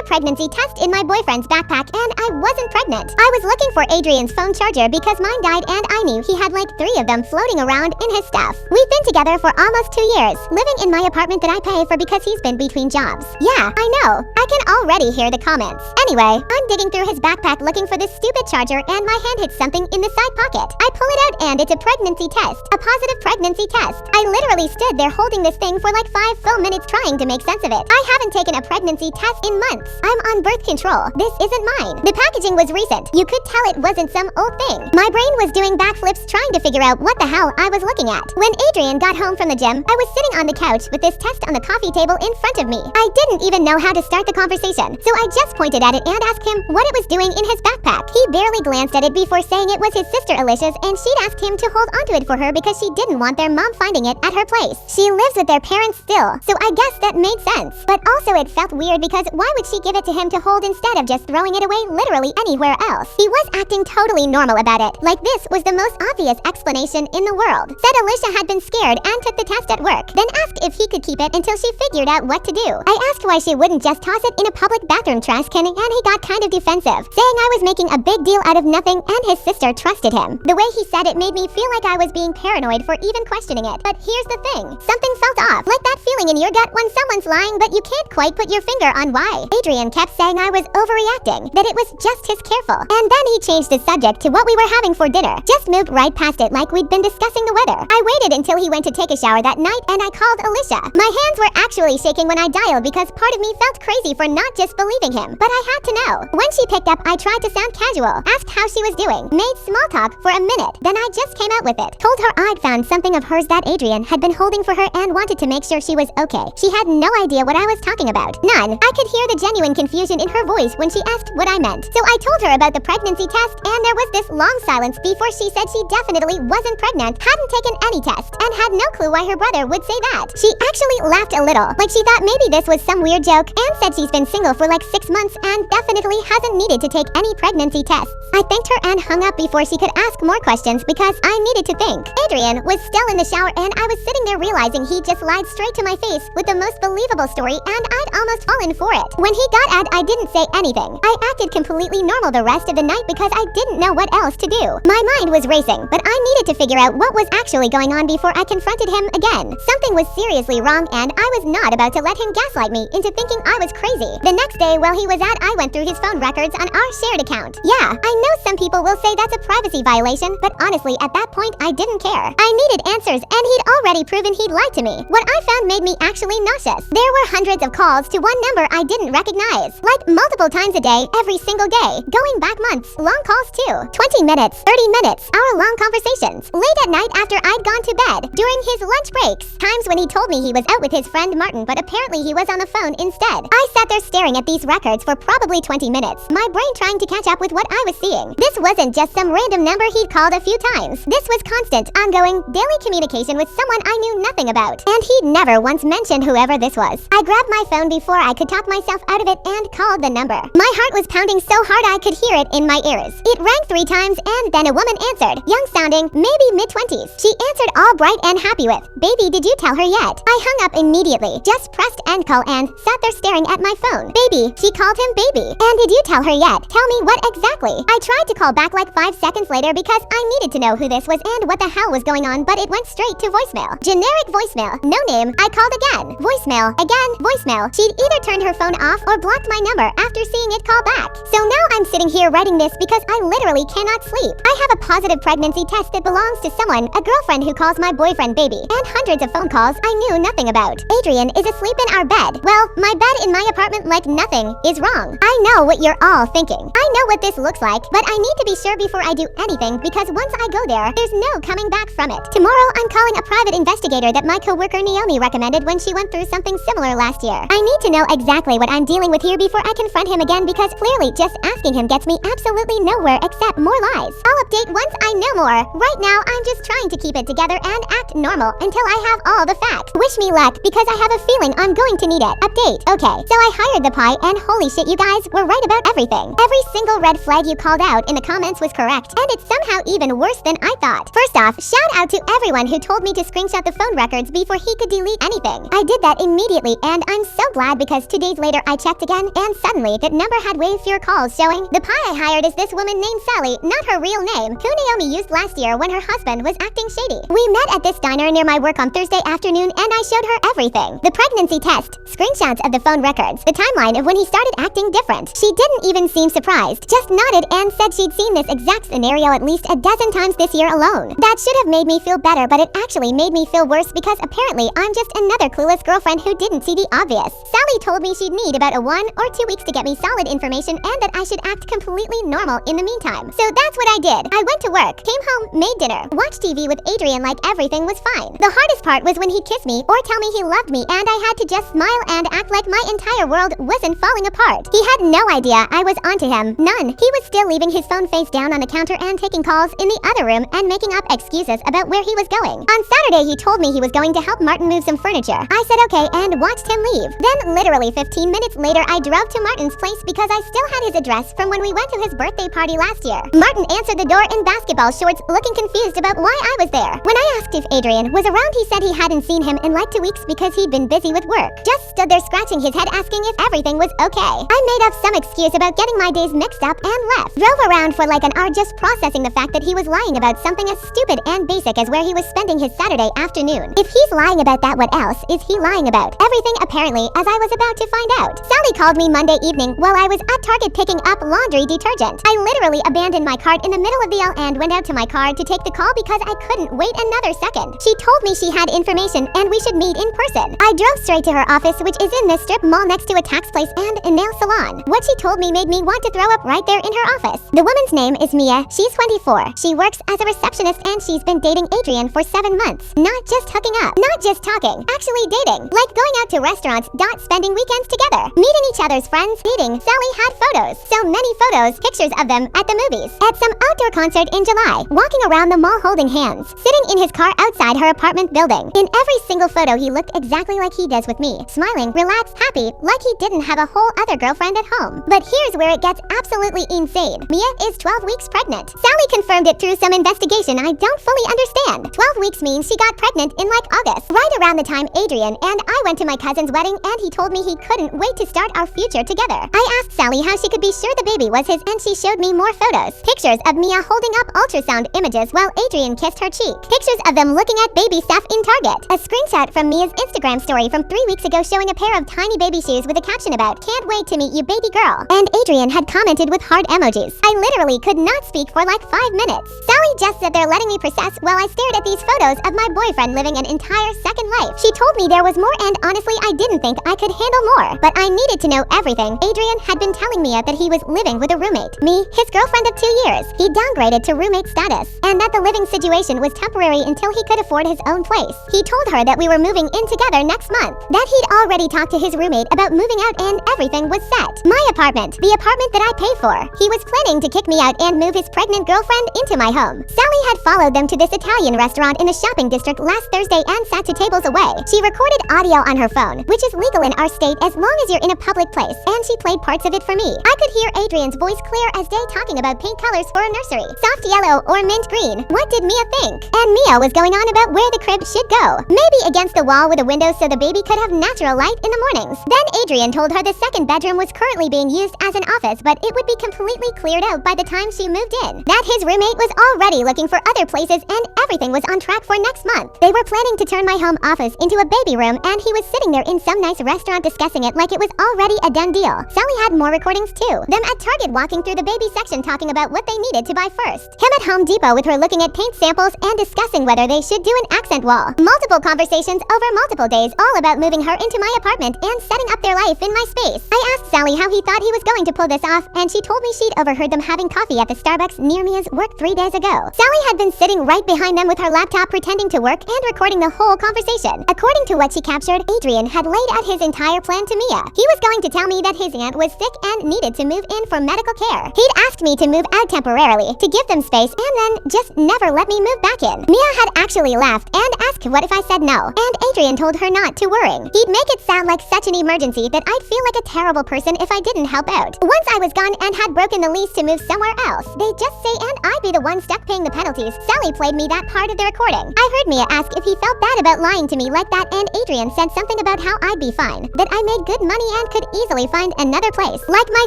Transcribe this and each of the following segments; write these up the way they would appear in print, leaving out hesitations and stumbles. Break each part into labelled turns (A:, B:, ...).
A: pregnancy test in my boyfriend's backpack and I wasn't pregnant. I was looking for Adrian's phone charger because mine died and I knew he had like 3 of them floating around in his stuff. We've been together for almost 2 years, living in my apartment that I pay for because he's been between jobs. Yeah, I know. I can already hear the comments. Anyway, I'm digging through his backpack looking for this stupid charger and my hand hits something in the side pocket. I pull it out and it's a pregnancy test. A positive pregnancy test. I literally stood there holding this thing for like 5 full minutes trying to make sense of it. I haven't taken a pregnancy test in months. I'm on birth control. This isn't mine. The packaging was recent. You could tell it wasn't some old thing. My brain was doing backflips trying to figure out what the hell I was looking at. When Adrian got home from the gym, I was sitting on the couch with this test on the coffee table in front of me. I didn't even know how to start the conversation, so I just pointed at it and asked him what it was doing in his backpack. He barely glanced at it before saying it was his sister Alicia's and she'd asked him to hold onto it for her because she didn't want their mom finding it at her place. She lives with their parents still, so I guess that made sense. But also it felt weird because why would she give it to him to hold instead of just throwing it away literally anywhere else? He was acting totally normal about it, like this was the most obvious explanation in the world. Said Alicia had been scared and took the test at work, then asked if he could keep it until she figured out what to do. I asked why she wouldn't just toss it in a public bathroom trash can and he got kind of defensive, saying I was making a big deal out of nothing and his sister trusted him. The way he said it made me feel like I was being paranoid for even questioning it. But here's the thing, something felt off, like that feeling in your gut when someone's lying but you can't quite put your finger on why. Adrian kept saying I was overreacting, that it was just his careful. And then he changed the subject to what we were having for dinner. Just moved right past it like we'd been discussing the weather. I waited until he went to take a shower that night and I called Alicia. My hands were actually shaking when I dialed because part of me felt crazy for not just believing him, but I had to know. When she picked up, I tried to sound casual, asked how she was doing, made small talk for a minute, then I just came out with it. Told her I'd found something of hers that Adrian had been holding for her and wanted to make sure she was okay. She had no idea what I was talking about. None. I could hear the genuine confusion in her voice when she asked what I meant. So I told her about the pregnancy test and there was this long silence before she said she definitely wasn't pregnant, hadn't taken any test, and had no clue why her brother would say that. She actually laughed a little, like she thought maybe this was some weird joke, and said she's been single for like 6 months and definitely hasn't needed to take any pregnancy tests. I thanked her and hung up before she could ask more questions because I needed to think. Adrian was still in the shower and I was sitting there realizing he just lied straight to my face with the most believable story and I'd almost fallen for it. When he got out, I didn't say anything. I acted completely normal the rest of the night because I didn't know what else to do. My mind was racing, but I needed to figure out what was actually going on before I confronted him again. Something was seriously wrong and I was not about to let him gaslight me into thinking I was crazy. The next day while he was out, I went through his phone records on our shared account. Yeah, I know some people will say that's a privacy violation, but honestly at that point I didn't care. I needed answers and he'd already proven he'd lied to me. What I found made me actually nauseous. There were hundreds of calls to one number I didn't recognize. Like multiple times a day, every single day. Going back months. Long calls too. 20 minutes, 30 minutes, hour-long conversations. Late at night after I'd gone to bed. During his lunch breaks. Times when he told me he was out with his friend Martin, but apparently he was on the phone instead. I sat there staring at these records for probably 20 minutes, my brain trying to catch up with what I was seeing. This wasn't just some random number he'd called a few times. This was constant, ongoing, daily communication with someone I knew nothing about. And he'd never once mentioned whoever this was. I grabbed my phone before I could talk myself out of it and called the number. My heart was pounding so hard I could hear it in my ears. It rang 3 times and then a woman answered, young sounding, maybe mid-20s. She answered all bright and happy with, baby, did you tell her yet? I hung up immediately, just pressed end call and sat there staring at my phone. Baby, she called him baby. And did you tell her yet? Tell me what exactly? I tried to call back like 5 seconds later because I needed to know who this was and what the hell was going on, but it went straight to voicemail. Generic voicemail, no name. I called again. Voicemail, again, voicemail. She'd either turned her phone off or blocked my number after seeing it call back. So now I'm sitting here writing this because I literally cannot sleep. I have a positive pregnancy test that belongs to someone, a girlfriend who calls my boyfriend baby, and hundreds of phone calls I knew nothing about. Adrian is asleep in our bed. Well, my bed in my apartment like nothing is wrong. I know what you're all thinking. I know what this looks like, but I need to be sure before I do anything because once I go there, there's no coming back from it. Tomorrow, I'm calling a private investigator that my coworker Naomi recommended when she went through something similar last year. I need to know exactly what I'm dealing with here before I confront him again because clearly just asking him gets me absolutely nowhere except more lies. I'll update once I know more. Right now, I'm just trying to keep it together and act normal until I have all the facts. Wish me luck because I have a feeling I'm going to need it. Update. Okay, so I hired the pie and holy shit, you guys were right about everything. Every single red flag you called out in the comments was correct, and it's somehow even worse than I thought. First off, shout out to everyone who told me to screenshot the phone records before he could delete anything. I did that immediately, and I'm so glad because 2 days later I checked again, and suddenly Sally that number had way fewer calls showing. The pie I hired is this woman named Sally, not her real name, who Naomi used last year when her husband was acting shady. We met at this diner near my work on Thursday afternoon and I showed her everything. The pregnancy test, screenshots of the phone records, the timeline of when he started acting different. She didn't even seem surprised, just nodded and said she'd seen this exact scenario at least a dozen times this year alone. That should have made me feel better, but it actually made me feel worse because apparently I'm just another clueless girlfriend who didn't see the obvious. Sally told me she'd need about 1 or 2 weeks to get me solid information and that I should act completely normal in the meantime. So that's what I did. I went to work, came home, made dinner, watched TV with Adrian like everything was fine. The hardest part was when he'd kiss me or tell me he loved me and I had to just smile and act like my entire world wasn't falling apart. He had no idea I was onto him. None. He was still leaving his phone face down on the counter and taking calls in the other room and making up excuses about where he was going. On Saturday, he told me he was going to help Martin move some furniture. I said okay and watched him leave. Then literally 15 minutes later, I drove to Martin's place because I still had his address from when we went to his birthday party last year. Martin answered the door in basketball shorts, looking confused about why I was there. When I asked if Adrian was around, he said he hadn't seen him in like 2 weeks because he'd been busy with work. Just stood there scratching his head asking if everything was okay. I made up some excuse about getting my days mixed up and left. Drove around for like an hour just processing the fact that he was lying about something as stupid and basic as where he was spending his Saturday afternoon. If he's lying about that, what else is he lying about? Everything apparently, as I was about to find out. Sally called me Monday evening while I was at Target picking up laundry detergent. I literally abandoned my cart in the middle of the aisle and went out to my car to take the call because I couldn't wait another second. She told me she had information and we should meet in person. I drove straight to her office, which is in this strip mall next to a tax place and a nail salon. What she told me made me want to throw up right there in her office. The woman's name is Mia. She's 24. She works as a receptionist and she's been dating Adrian for 7 months. Not just hooking up, not just talking, actually dating. Like going out to restaurants, spending weekends together, meeting each other's friends, dating. Sally had photos. So many photos, pictures of them at the movies, at some outdoor concert in July, walking around the mall holding hands, sitting in his car outside her apartment building. In every single photo, he looked exactly like he does with me, smiling, relaxed, happy, like he didn't have a whole other girlfriend at home. But here's where it gets absolutely insane. Mia is 12 weeks pregnant. Sally confirmed it through some investigation I don't fully understand. 12 weeks means she got pregnant in like August, right around the time Adrian and I went to my cousin's wedding and he told me he couldn't wait to start our future together. I asked Sally how she could be sure the baby was his and she showed me more photos. Pictures of Mia holding up ultrasound images while Adrian kissed her cheek. Pictures of them looking at baby stuff in Target. A screenshot from Mia's Instagram story from 3 weeks ago showing a pair of tiny baby shoes with a caption about "Can't wait to meet you, baby girl." And Adrian had commented with heart emojis. I literally could not speak for like 5 minutes. Sally just sat there letting me process while I stared at these photos of my boyfriend living an entire second life. She told me there was more and honestly I didn't think I could handle more. But I needed to know everything. Adrian had been telling Mia that he was living with a roommate. Me, his girlfriend of 2 years. He downgraded to roommate status. And that the living situation was temporary until he could afford his own place. He told her that we were moving in together next month. That he'd already talked to his roommate about moving out and everything was set. My apartment. The apartment that I pay for. He was planning to kick me out and move his pregnant girlfriend into my home. Sally had followed them to this Italian restaurant in the shopping district last Thursday and sat 2 tables away. She recorded audio on her phone, which is legal in our state as long as you're in a public place, and she played parts of it for me. I could hear Adrian's voice clear as day talking about paint colors for a nursery. Soft yellow or mint green. What did Mia think? And Mia was going on about where the crib should go. Maybe against the wall with a window so the baby could have natural light in the mornings. Then Adrian told her the second bedroom was currently being used as an office, but it would be completely cleared out by the time she moved in. That his roommate was already looking for other places and everything was on track for next month. They were planning to turn my home office into a baby room and he was sitting there in some nice restaurant discussing it like it was already a done deal. Sally had more recordings too. Them at Target walking through the baby section talking about what they needed to buy first. Him at Home Depot with her looking at paint samples and discussing whether they should do an accent wall. Multiple conversations over multiple days all about moving her into my apartment and setting up their life in my space. I asked Sally how he thought he was going to pull this off and she told me she'd overheard them having coffee at the Starbucks near Mia's work 3 days ago. Sally had been sitting right behind them with her laptop pretending to work and recording the whole conversation. According to what she captured, Adrian had laid out his entire plan to Mia. He was going to tell me that his aunt was sick and needed to move in for medical care. He'd asked me to move out temporarily to give them space and then just never let me move back in. Mia had actually laughed and asked what if I said no, and Adrian told her not to worry. He'd make it sound like such an emergency that I'd feel like a terrible person person if I didn't help out. Once I was gone and had broken the lease to move somewhere else, they'd just say and I'd be the one stuck paying the penalties. Sally played me that part of the recording. I heard Mia ask if he felt bad about lying to me like that, and Adrian said something about how I'd be fine, that I made good money and could easily find another place. Like my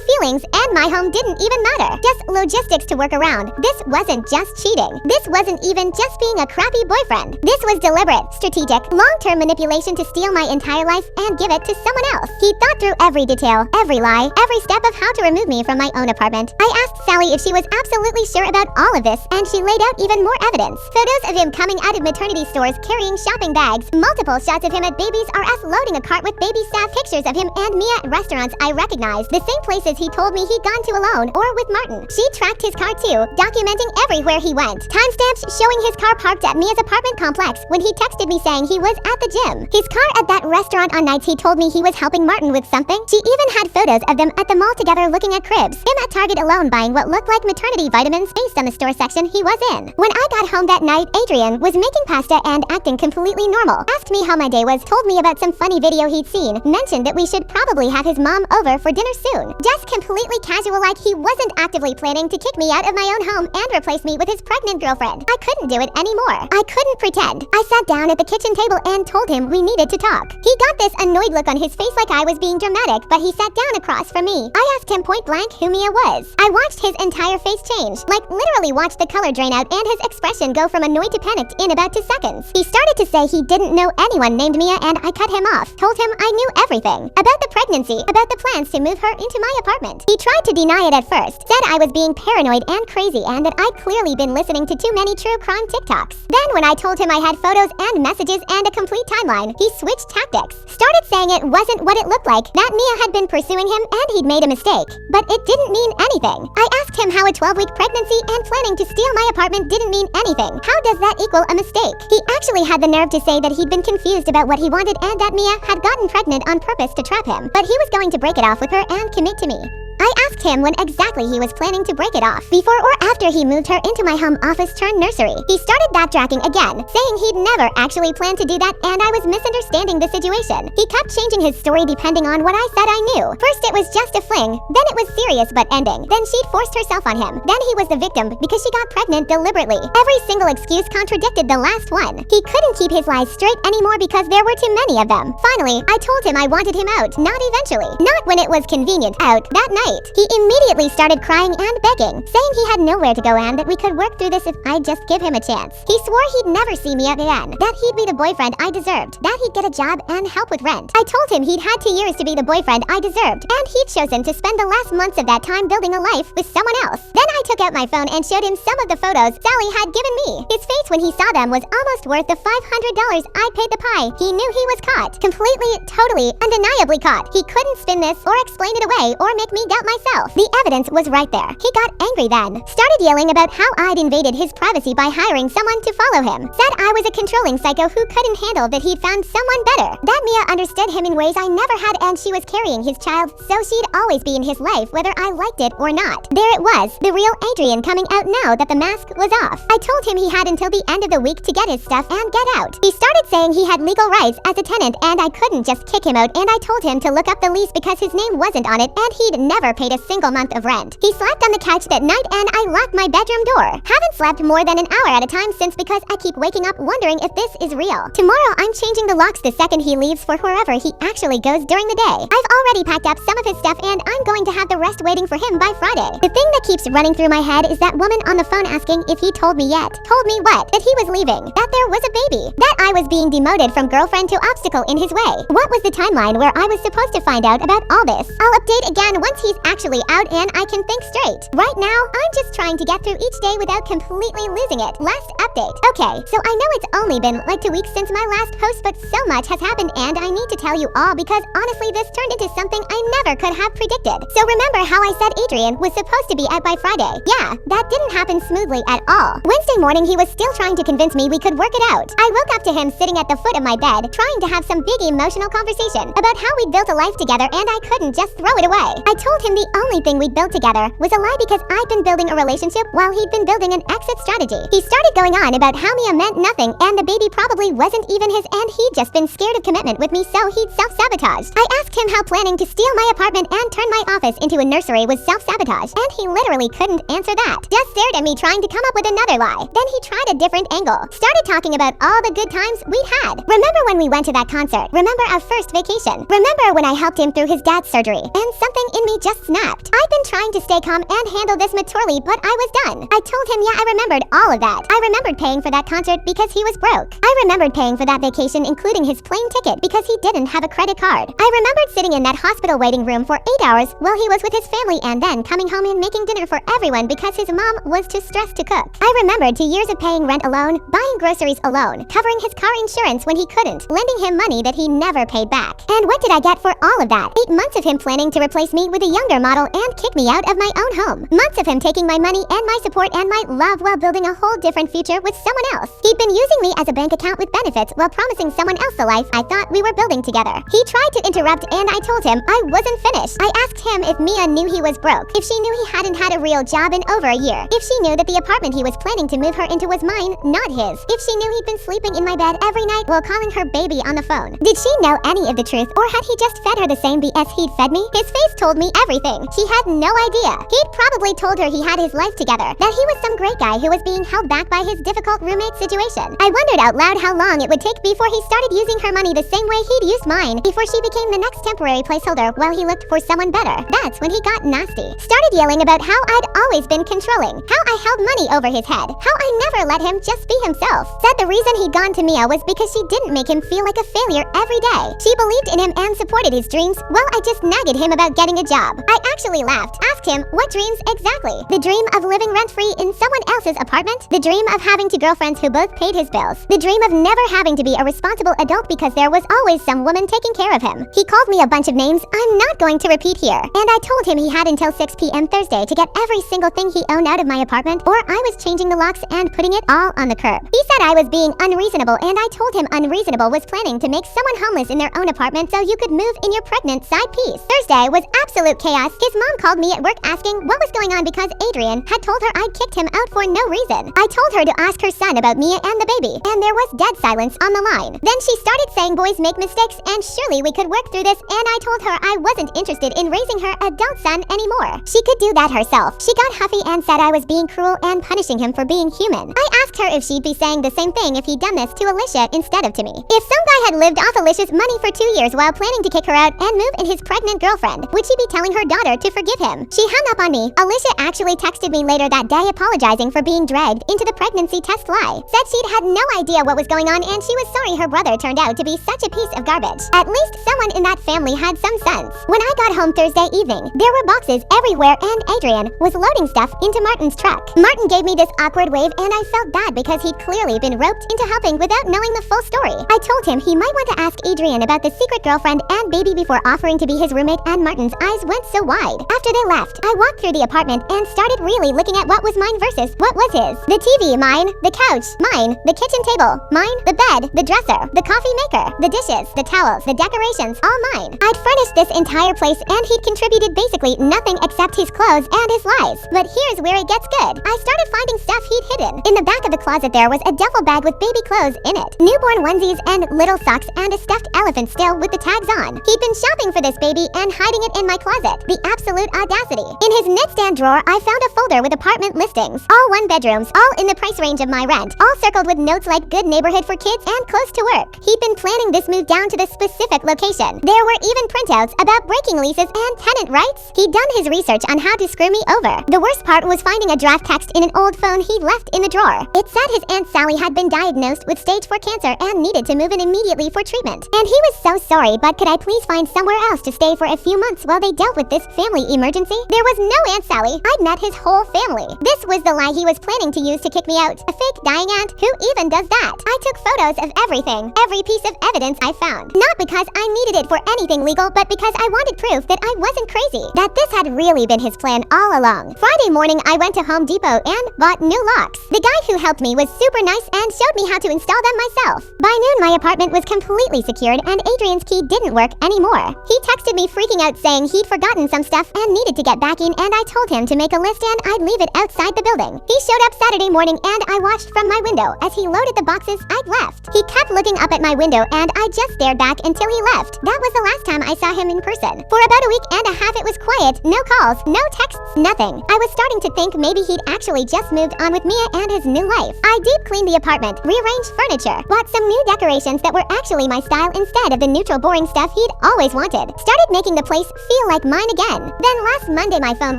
A: feelings and my home didn't even matter. Just logistics to work around. This wasn't just cheating. This wasn't even just being a crappy boyfriend. This was deliberate, strategic, long-term manipulation to steal my entire life and give it to someone else. He thought through every detail, every lie, every step of how to remove me from my own apartment. I asked Sally if she was absolutely sure about all of this, and she laid out even more evidence. Photos of him coming out of maternity stores carrying shopping bags, multiple shots of him at Babies R Us loading a cart with baby staff, pictures of him and Mia at restaurants I recognized, the same places he told me he'd gone to alone or with Martin. She tracked his car too, documenting everywhere he went. Timestamps showing his car parked at Mia's apartment complex when he texted me saying he was at the gym. His car at that restaurant on nights he told me he was helping Martin with something. She even had photos of them at the mall together looking at cribs. Him at Target alone buying what looked like maternity vitamins based on the store section he was in. When I got home that night, Adrian was making pasta and acting completely normal. Asked me how my day was, told me about some funny video he'd seen, mentioned that we should probably have his mom over for dinner soon. Just completely casual, like he wasn't actively planning to kick me out of my own home and replace me with his pregnant girlfriend. I couldn't do it anymore. I couldn't pretend. I sat down at the kitchen table and told him we needed to talk. He got this annoyed look on his face like I was being dramatic, but he sat down across from me. I asked him point blank who Mia was. I watched his entire face change, like literally watched the color drain out and his expression go from annoyed to panicked in about 2 seconds. He started to say he didn't know anyone named Mia, and I cut him off. Told him I knew everything. About the pregnancy, about the plans to move her into my apartment. He tried to deny it at first, said I was being paranoid and crazy and that I'd clearly been listening to too many true crime TikToks. Then when I told him I had photos and messages and a complete timeline, he switched tactics. Started saying it wasn't what it looked like, that Mia had been pursuing him and he'd made a mistake. But it didn't mean anything. I asked him how a 12-week pregnancy and planning to steal my apartment didn't mean anything. How does that equal a mistake? He actually had the nerve to say that he'd been confused about what he wanted and that Mia had gotten pregnant on purpose to trap him, but he was going to break it off with her and commit to me. I asked him when exactly he was planning to break it off, before or after he moved her into my home office turned nursery. He started backtracking again, saying he'd never actually planned to do that and I was misunderstanding the situation. He kept changing his story depending on what I said I knew. First it was just a fling, then it was serious but ending. Then she'd forced herself on him. Then he was the victim because she got pregnant deliberately. Every single excuse contradicted the last one. He couldn't keep his lies straight anymore because there were too many of them. Finally, I told him I wanted him out, not eventually. Not when it was convenient, out, that night. He immediately started crying and begging, saying he had nowhere to go and that we could work through this if I'd just give him a chance. He swore he'd never see me again, that he'd be the boyfriend I deserved, that he'd get a job and help with rent. I told him he'd had 2 years to be the boyfriend I deserved, and he'd chosen to spend the last months of that time building a life with someone else. Then I took out my phone and showed him some of the photos Sally had given me. His face when he saw them was almost worth the $500 I paid the pie. He knew he was caught. Completely, totally, undeniably caught. He couldn't spin this or explain it away or make me doubt myself. The evidence was right there. He got angry then. Started yelling about how I'd invaded his privacy by hiring someone to follow him. Said I was a controlling psycho who couldn't handle that he'd found someone better. That Mia understood him in ways I never had and she was carrying his child, so she'd always be in his life whether I liked it or not. There it was, the real Adrian coming out now that the mask was off. I told him he had until the end of the week to get his stuff and get out. He started saying he had legal rights as a tenant and I couldn't just kick him out, and I told him to look up the lease because his name wasn't on it and he'd never paid a single month of rent. He slept on the couch that night and I locked my bedroom door. Haven't slept more than an hour at a time since because I keep waking up wondering if this is real. Tomorrow I'm changing the locks the second he leaves for wherever he actually goes during the day. I've already packed up some of his stuff and I'm going to have the rest waiting for him by Friday. The thing that keeps running through my head is that woman on the phone asking if he told me yet. Told me what? That he was leaving. That there was a baby. That I was being demoted from girlfriend to obstacle in his way. What was the timeline where I was supposed to find out about all this? I'll update again once he's actually out and I can think straight. Right now, I'm just trying to get through each day without completely losing it. Last update. Okay, so I know it's only been like 2 weeks since my last post, but so much has happened and I need to tell you all because honestly this turned into something I never could have predicted. So remember how I said Adrian was supposed to be out by Friday? Yeah, that didn't happen smoothly at all. Wednesday morning he was still trying to convince me we could work it out. I woke up to him sitting at the foot of my bed, trying to have some big emotional conversation about how we'd built a life together and I couldn't just throw it away. I told him the only thing we'd built together was a lie because I'd been building a relationship while he'd been building an exit strategy. He started going on about how Mia meant nothing and the baby probably wasn't even his and he'd just been scared of commitment with me so he'd self-sabotaged. I asked him how planning to steal my apartment and turn my office into a nursery was self-sabotage, and he literally couldn't answer that. Just stared at me trying to come up with another lie. Then he tried a different angle. Started talking about all the good times we'd had. Remember when we went to that concert? Remember our first vacation? Remember when I helped him through his dad's surgery? And something in me just snapped. I'd been trying to stay calm and handle this maturely, but I was done. I told him yeah, I remembered all of that. I remembered paying for that concert because he was broke. I remembered paying for that vacation including his plane ticket because he didn't have a credit card. I remembered sitting in that hospital waiting room for 8 hours while he was with his family and then coming home and making dinner for everyone because his mom was too stressed to cook. I remembered 2 years of paying rent alone, buying groceries alone, covering his car insurance when he couldn't, lending him money that he never paid back. And what did I get for all of that? 8 months of him planning to replace me with a younger model and kick me out of my own home. Months of him taking my money and my support and my love while building a whole different future with someone else. He'd been using me as a bank account with benefits while promising someone else the life I thought we were building together. He tried to interrupt and I told him I wasn't finished. I asked him if Mia knew he was broke, if she knew he hadn't had a real job in over a year, if she knew that the apartment he was planning to move her into was mine, not his, if she knew he'd been sleeping in my bed every night while calling her baby on the phone. Did she know any of the truth, or had he just fed her the same BS he'd fed me? His face told me everything. She had no idea. He'd probably told her he had his life together, that he was some great guy who was being held back by his difficult roommate situation. I wondered out loud how long it would take before he started using her money the same way he'd used mine, before she became the next temporary placeholder while he looked for someone better. That's when he got nasty. Started yelling about how I'd always been controlling, how I held money over his head, how I never let him just be himself. Said the reason he'd gone to Mia was because she didn't make him feel like a failure every day. She believed in him and supported his dreams, while I just nagged him about getting a job. I actually laughed, asked him, what dreams exactly? The dream of living rent-free in someone else's apartment? The dream of having 2 girlfriends who both paid his bills? The dream of never having to be a responsible adult because there was always some woman taking care of him? He called me a bunch of names I'm not going to repeat here, and I told him he had until 6 p.m. Thursday to get every single thing he owned out of my apartment, or I was changing the locks and putting it all on the curb. He said I was being unreasonable, and I told him unreasonable was planning to make someone homeless in their own apartment so you could move in your pregnant side piece. Thursday was absolute chaos. His mom called me at work asking what was going on because Adrian had told her I'd kicked him out for no reason. I told her to ask her son about Mia and the baby, and there was dead silence on the line. Then she started saying boys make mistakes and surely we could work through this, and I told her I wasn't interested in raising her adult son anymore. She could do that herself. She got huffy and said I was being cruel and punishing him for being human. I asked her if she'd be saying the same thing if he'd done this to Alicia instead of to me. If some guy had lived off Alicia's money for 2 years while planning to kick her out and move in his pregnant girlfriend, would she be telling her daughter to forgive him? She hung up on me. Alicia actually texted me later that day apologizing for being dragged into the pregnancy test lie. Said she'd had no idea what was going on and she was sorry her brother turned out to be such a piece of garbage. At least someone in that family had some sense. When I got home Thursday evening, there were boxes everywhere and Adrian was loading stuff into Martin's truck. Martin gave me this awkward wave and I felt bad because he'd clearly been roped into helping without knowing the full story. I told him he might want to ask Adrian about the secret girlfriend and baby before offering to be his roommate, and Martin's eyes went so wide. After they left, I walked through the apartment and started really looking at what was mine versus what was his. The TV, mine. The couch, mine. The kitchen table, mine. The bed, the dresser, the coffee maker, the dishes, the towels, the decorations, all mine. I'd furnished this entire place and he'd contributed basically nothing except his clothes and his lies. But here's where it gets good. I started finding stuff he'd hidden. In the back of the closet there was a duffel bag with baby clothes in it. Newborn onesies and little socks and a stuffed elephant still with the tags on. He'd been shopping for this baby and hiding it in my closet. The absolute audacity. In his nightstand drawer, I found a folder with apartment listings. All 1 bedrooms, all in the price range of my rent. All circled with notes like good neighborhood for kids and close to work. He'd been planning this move down to the specific location. There were even printouts about breaking leases and tenant rights. He'd done his research on how to screw me over. The worst part was finding a draft text in an old phone he'd left in the drawer. It said his Aunt Sally had been diagnosed with stage 4 cancer and needed to move in immediately for treatment. And he was so sorry, but could I please find somewhere else to stay for a few months while they dealt with this family emergency? There was no Aunt Sally. I'd met his whole family. This was the lie he was planning to use to kick me out. A fake dying aunt? Who even does that? I took photos of everything, every piece of evidence I found. Not because I needed it for anything legal, but because I wanted proof that I wasn't crazy. That this had really been his plan all along. Friday morning, I went to Home Depot and bought new locks. The guy who helped me was super nice and showed me how to install them myself. By noon, my apartment was completely secured and Adrian's key didn't work anymore. He texted me freaking out saying he'd forgotten gotten some stuff and needed to get back in, and I told him to make a list and I'd leave it outside the building. He showed up Saturday morning and I watched from my window as he loaded the boxes I'd left. He kept looking up at my window and I just stared back until he left. That was the last time I saw him in person. For about a week and a half it was quiet, no calls, no texts, nothing. I was starting to think maybe he'd actually just moved on with Mia and his new life. I deep cleaned the apartment, rearranged furniture, bought some new decorations that were actually my style instead of the neutral boring stuff he'd always wanted. Started making the place feel like mine again. Then last Monday my phone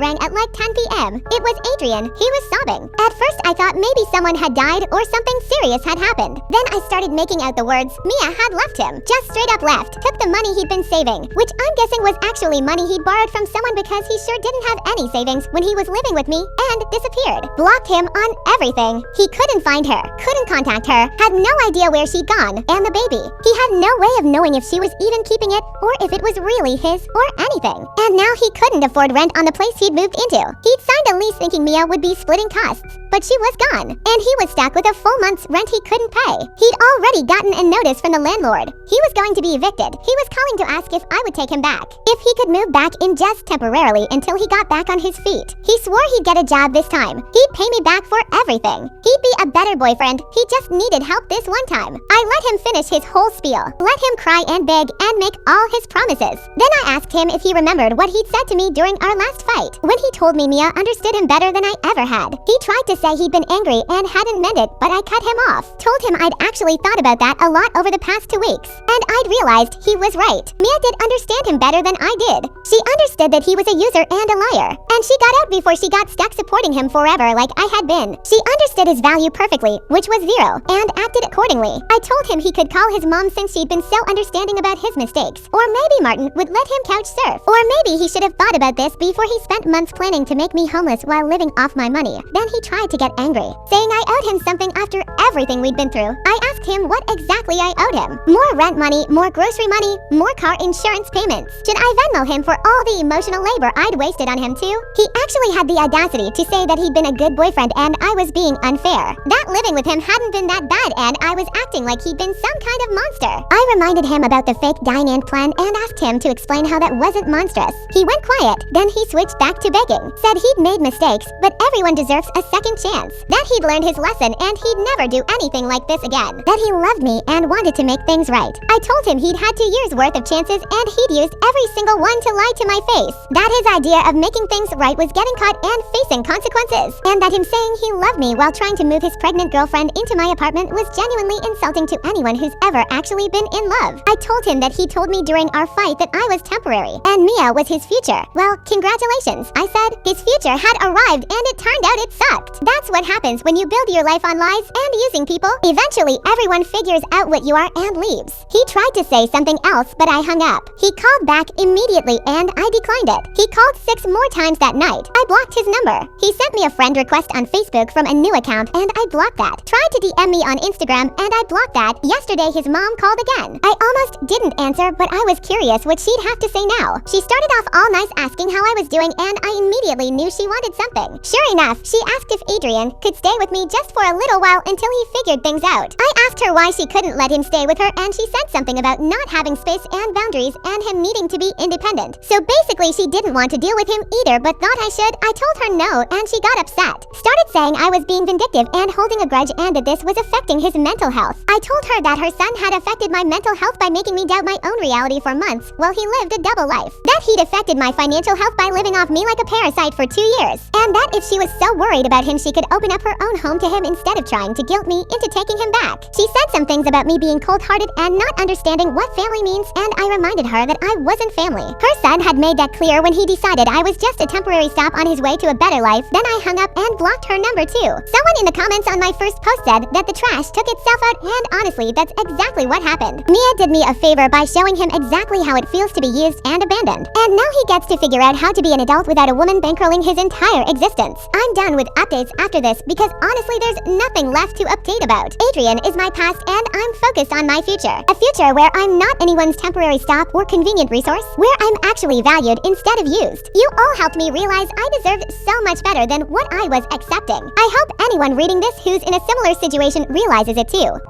A: rang at like 10 p.m. It was Adrian. He was sobbing. At first I thought maybe someone had died or something serious had happened. Then I started making out the words Mia had left him. Just straight up left. Took the money he'd been saving, which I'm guessing was actually money he'd borrowed from someone because he sure didn't have any savings when he was living with me, and disappeared. Blocked him on everything. He couldn't find her, couldn't contact her, had no idea where she'd gone, and the baby. He had no way of knowing if she was even keeping it or if it was really his or anything. And now he couldn't afford rent on the place he'd moved into. He'd signed a lease thinking Mia would be splitting costs, but she was gone, and he was stuck with a full month's rent he couldn't pay. He'd already gotten a notice from the landlord. He was going to be evicted. He was calling to ask if I would take him back, if he could move back in just temporarily until he got back on his feet. He swore he'd get a job this time. He'd pay me back for everything. He'd be a better boyfriend. He just needed help this one time. I let him finish his whole spiel, let him cry and beg and make all his promises. Then I asked him if he remembered what he'd said to me during our last fight, when he told me Mia understood him better than I ever had. He tried to say he'd been angry and hadn't meant it, but I cut him off. Told him I'd actually thought about that a lot over the past 2 weeks, and I'd realized he was right. Mia did understand him better than I did. She understood that he was a user and a liar, and she got out before she got stuck supporting him forever like I had been. She understood his value perfectly, which was 0, and acted accordingly. I told him he could call his mom since she'd been so understanding about his mistakes, or maybe Martin would let him couch surf, or maybe he should have thought about this before he spent months planning to make me homeless while living off my money. Then he tried to get angry, saying I owed him something after everything we'd been through. I asked him what exactly I owed him. More rent money, more grocery money, more car insurance payments. Should I Venmo him for all the emotional labor I'd wasted on him too? He actually had the audacity to say that he'd been a good boyfriend and I was being unfair. That living with him hadn't been that bad and I was acting like he'd been some kind of monster. I reminded him about the fake dine-in plan and asked him to explain how that wasn't monstrous. He went quiet, then he switched back to begging. Said he'd made mistakes, but everyone deserves a second chance. That he'd learned his lesson and he'd never do anything like this again. That he loved me and wanted to make things right. I told him he'd had 2 years worth of chances and he'd used every single one to lie to my face. That his idea of making things right was getting caught and facing consequences. And that him saying he loved me while trying to move his pregnant girlfriend into my apartment was genuinely insulting to anyone who's ever actually been in love. I told him that he told me during our fight that I was temporary and Mia was his future. Well, congratulations, I said. His future had arrived and it turned out it sucked. That's what happens when you build your life on lies and using people. Eventually, everyone figures out what you are and leaves. He tried to say something else, but I hung up. He called back immediately and I declined it. He called 6 more times that night. I blocked his number. He sent me a friend request on Facebook from a new account and I blocked that. Tried to DM me on Instagram and I blocked that. Yesterday, his mom called again. I almost didn't answer, but I was curious what she'd have to say now. She started off all nice asking how I was doing and I immediately knew she wanted something. Sure enough, she asked if Adrian could stay with me just for a little while until he figured things out. I asked her why she couldn't let him stay with her and she said something about not having space and boundaries and him needing to be independent. So basically she didn't want to deal with him either but thought I should. I told her no and she got upset. Started saying I was being vindictive and holding a grudge and that this was affecting his mental health. I told her that her son had affected my mental health by making me doubt my own reality for months while he lived a double life. That he'd affected my financial health by living off me like a parasite for 2 years. And that if she was so worried about him she could open up her own home to him instead of trying to guilt me into taking him back. She said some things about me being cold-hearted and not understanding what family means and I reminded her that I wasn't family. Her son had made that clear when he decided I was just a temporary stop on his way to a better life. Then I hung up and blocked her number too. Someone in the comments on my first post said that the trash took itself out and honestly that's exactly what happened. Mia did me a favor by showing him exactly how it feels to be used and abandoned. And now he gets to figure out how to be an adult without a woman bankrolling his entire existence. I'm done with updates after this because honestly there's nothing left to update about. Adrian is my past and I'm focused on my future. A future where I'm not anyone's temporary stop or convenient resource, where I'm actually valued instead of used. You all helped me realize I deserved so much better than what I was accepting. I hope anyone reading this who's in a similar situation realizes it too.